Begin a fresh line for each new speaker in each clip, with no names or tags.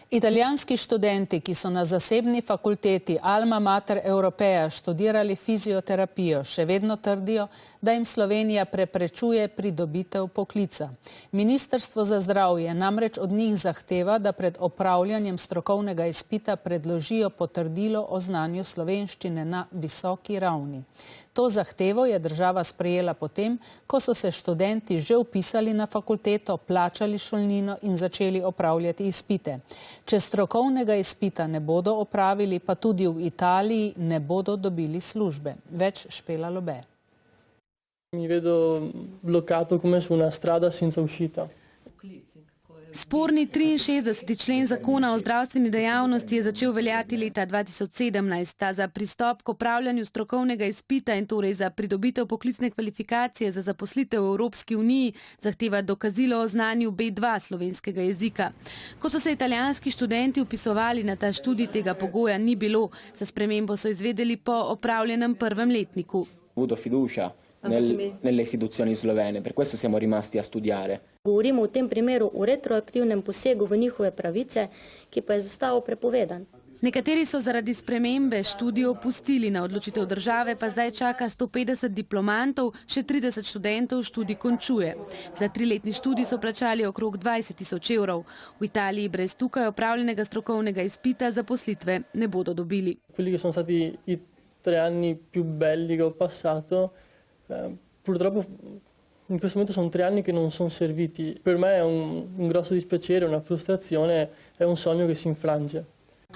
Italijanski študenti, ki so na zasebni fakulteti Alma Mater Europaea študirali fizioterapijo, še vedno trdijo, da jim Slovenija preprečuje pridobitev poklica. Ministrstvo za zdravje namreč od njih zahteva, da pred opravljanjem strokovnega izpita predložijo potrdilo o znanju slovenščine na visoki ravni. To zahtevo je država sprejela potem, ko so se študenti že vpisali na fakulteto, plačali šolnino in začeli opravljati izpite. Če strokovnega izpita ne bodo opravili, pa tudi v Italiji ne bodo dobili službe. Več Špela Lobe.
Mi vedo bloccato come su una strada senza uscita.
Sporni 63. člen zakona o zdravstveni dejavnosti je začel veljati leta 2017. Ta za pristop k opravljanju strokovnega izpita in torej za pridobitev poklicne kvalifikacije za zaposlitev v Evropski uniji zahteva dokazilo o znanju B2 slovenskega jezika. Ko so se italijanski študenti vpisovali na ta študij, tega pogoja ni bilo. Za spremembo so izvedeli po opravljenem prvem letniku.
Nelle istituzioni slovene, per questo siamo rimasti a studiare.
Govorimo v tem primeru o retroaktivnem posegu v njihove pravice, ki pa je z ustavo prepovedan.
Nekateri so zaradi spremembe študijo opustili, na odločitev države pa zdaj čaka 150 diplomantov, še 30 študentov študij končuje. Za 3-letni študij so plačali okrog 20.000 evrov. V Italiji brez tukaj opravljenega strokovnega izpita zaposlitve ne bodo dobili.
Quelli che sono stati i 3 anni più belli che ho passato, purtroppo in questo momento sono 3 anni che non sono serviti. Per me è un grosso dispiacere, una frustrazione, è un sogno che si infrange.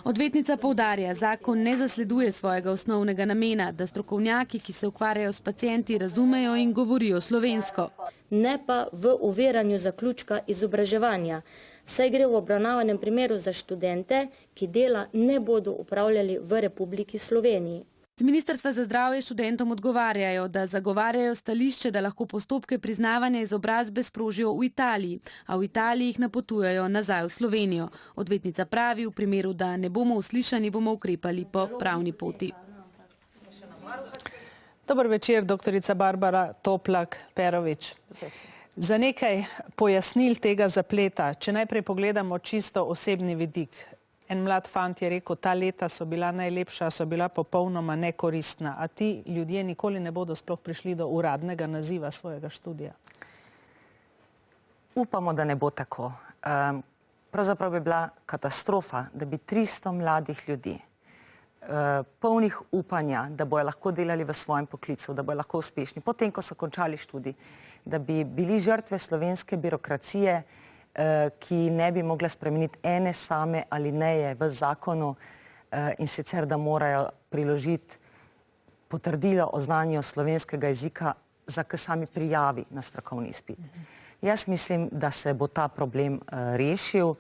Odvetnica poudarja, zakon ne zasleduje svojega osnovnega namena, da strokovnjaki, ki se ukvarjajo s pacienti, razumejo in govorijo slovensko.
Ne pa v uveranju zaključka izobraževanja. Saj gre v obravnavanem primeru za študente, ki dela ne bodo upravljali v Republiki Sloveniji.
Z Ministrstva za zdravje študentom odgovarjajo, da zagovarjajo stališče, da lahko postopke priznavanja izobrazbe sprožijo v Italiji, a v Italiji jih napotujejo nazaj v Slovenijo. Odvetnica pravi, v primeru, da ne bomo uslišani, bomo ukrepali po pravni poti.
Dober večer, doktorica Barbara Toplak-Perovič. Za nekaj pojasnil tega zapleta, če najprej pogledamo čisto osebni vidik. En mlad fant je rekel, ta leta so bila najlepša, so bila popolnoma nekoristna. A ti ljudje nikoli ne bodo sploh prišli do uradnega naziva svojega študija?
Upamo, da ne bo tako. Pravzaprav bi bila katastrofa, da bi 300 mladih ljudi, polnih upanja, da bojo lahko delali v svojem poklicu, da bojo lahko uspešni, potem, ko so končali študij, da bi bili žrtve slovenske birokracije, ki ne bi mogla spremeniti ene same alineje v zakonu, in sicer, da morajo priložiti potrdilo o znanju slovenskega jezika za k sami prijavi na strokovni izpit. Jaz mislim, da se bo ta problem rešil,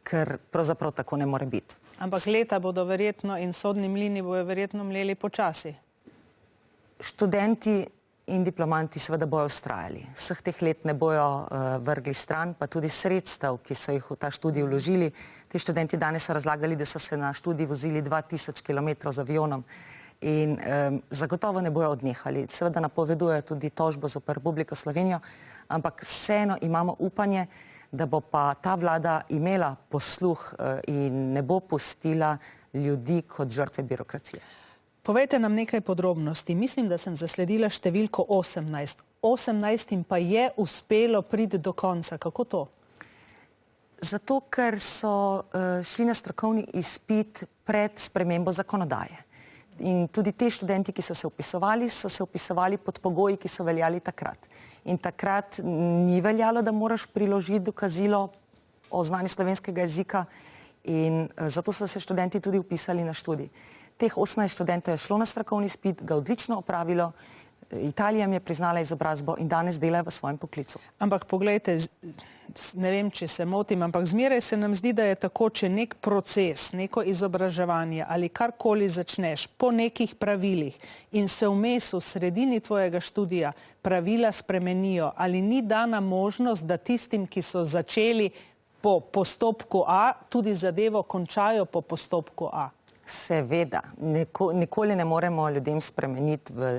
ker pravzaprav tako ne more biti.
Ampak leta bodo verjetno in sodni mlini bojo verjetno mleli počasi.
Študenti in diplomanti seveda bojo vztrajali. Vseh teh let ne bojo vrgli stran, pa tudi sredstev, ki so jih v ta študij vložili. Ti študenti danes so razlagali, da so se na študij vozili 2000 km z avionom in zagotovo ne bojo odnehali. Seveda napovedujejo tudi tožbo zoper Republiko Slovenijo, ampak vseeno imamo upanje, da bo pa ta vlada imela posluh in ne bo pustila ljudi kot žrtve birokracije.
Povejte nam nekaj podrobnosti. Mislim, da sem zasledila številko 18. 18 pa je uspelo priti do konca. Kako to?
Zato, ker so šli na strokovni izpit pred spremembo zakonodaje. In tudi te študenti, ki so se vpisovali pod pogoji, ki so veljali takrat. In takrat ni veljalo, da moraš priložiti dokazilo o znanju slovenskega jezika in zato so se študenti tudi vpisali na študij. Teh 18 študentov je šlo na strokovni izpit, ga odlično opravilo, Italija jim je priznala izobrazbo in danes delajo v svojem poklicu.
Ampak poglejte, ne vem, če se motim, ampak zmeraj se nam zdi, da je tako, če nek proces, neko izobraževanje ali karkoli začneš po nekih pravilih in se vmes v sredini tvojega študija pravila spremenijo, ali ni dana možnost, da tistim, ki so začeli po postopku A, tudi zadevo končajo po postopku A?
Seveda, nikoli ne moremo ljudem spremeniti v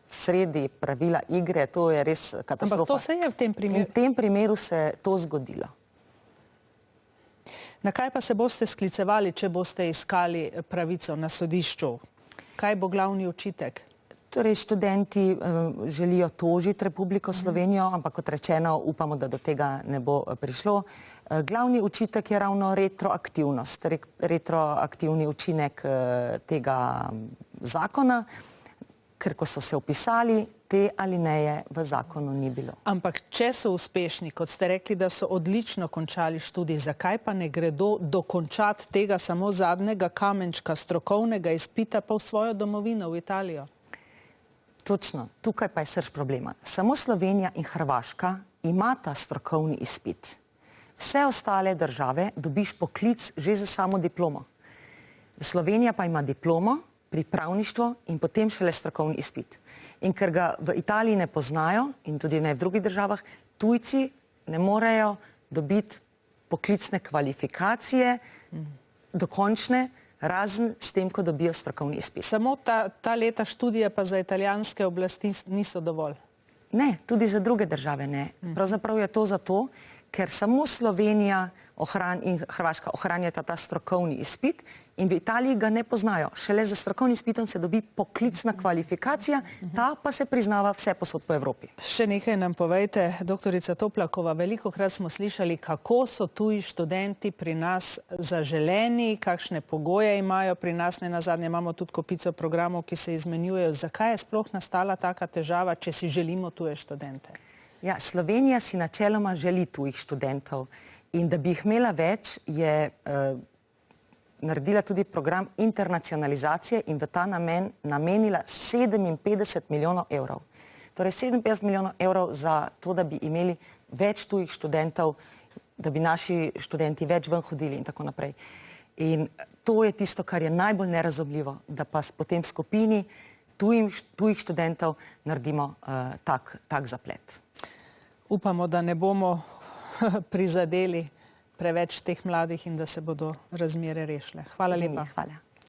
sredi pravila igre, to je res katastrofa.
Ampak to se je v tem primeru?
V tem primeru se to zgodilo.
Na kaj pa se boste sklicevali, če boste iskali pravico na sodišču? Kaj bo glavni očitek?
Torej, študenti želijo tožiti Republiko Slovenijo, ampak kot rečeno, upamo, da do tega ne bo prišlo. Glavni očitek je ravno retroaktivnost, retroaktivni učinek tega zakona, ker ko so se opisali, te alineje v zakonu ni bilo.
Ampak če so uspešni, kot ste rekli, da so odlično končali študij, zakaj pa ne gredo dokončati tega samo zadnjega kamenčka strokovnega izpita pa v svojo domovino, v Italijo?
Točno, tukaj pa je srž problema. Samo Slovenija in Hrvaška imata strokovni izpit. Vse ostale države dobiš poklic že za samo diplomo. Slovenija pa ima diplomo, pripravništvo in potem šele strokovni izpit. In ker ga v Italiji ne poznajo in tudi ne v drugih državah, tujci ne morejo dobiti poklicne kvalifikacije, dokončne, razen s tem, ko dobijo strokovni izpit.
Samo ta leta študija pa za italijanske oblasti niso dovolj?
Ne, tudi za druge države ne. Pravzaprav je to zato, ker samo Slovenija in Hrvaška ohranjata ta strokovni izpit in v Italiji ga ne poznajo. Šele za strokovnim izpitom se dobi poklicna kvalifikacija, ta pa se priznava vse posod po Evropi.
Še nekaj nam povejte, doktorica Toplakova, velikokrat smo slišali, kako so tuji študenti pri nas zaželeni, kakšne pogoje imajo pri nas, nenazadnje imamo tudi kopico programov, ki se izmenjujejo. Zakaj je sploh nastala taka težava, če si želimo tuje študente?
Ja, Slovenija si načeloma želi tujih študentov in da bi jih imela več, je naredila tudi program internacionalizacije in v ta namen namenila 57 milijonov evrov. Torej 57 milijonov evrov za to, da bi imeli več tujih študentov, da bi naši študenti več ven hodili in tako naprej. In to je tisto, kar je najbolj nerazumljivo, da pa potem v skupini tujih študentov naredimo tak zaplet.
Upamo, da ne bomo prizadeli preveč teh mladih in da se bodo razmere rešile. Hvala lepa.
Hvala.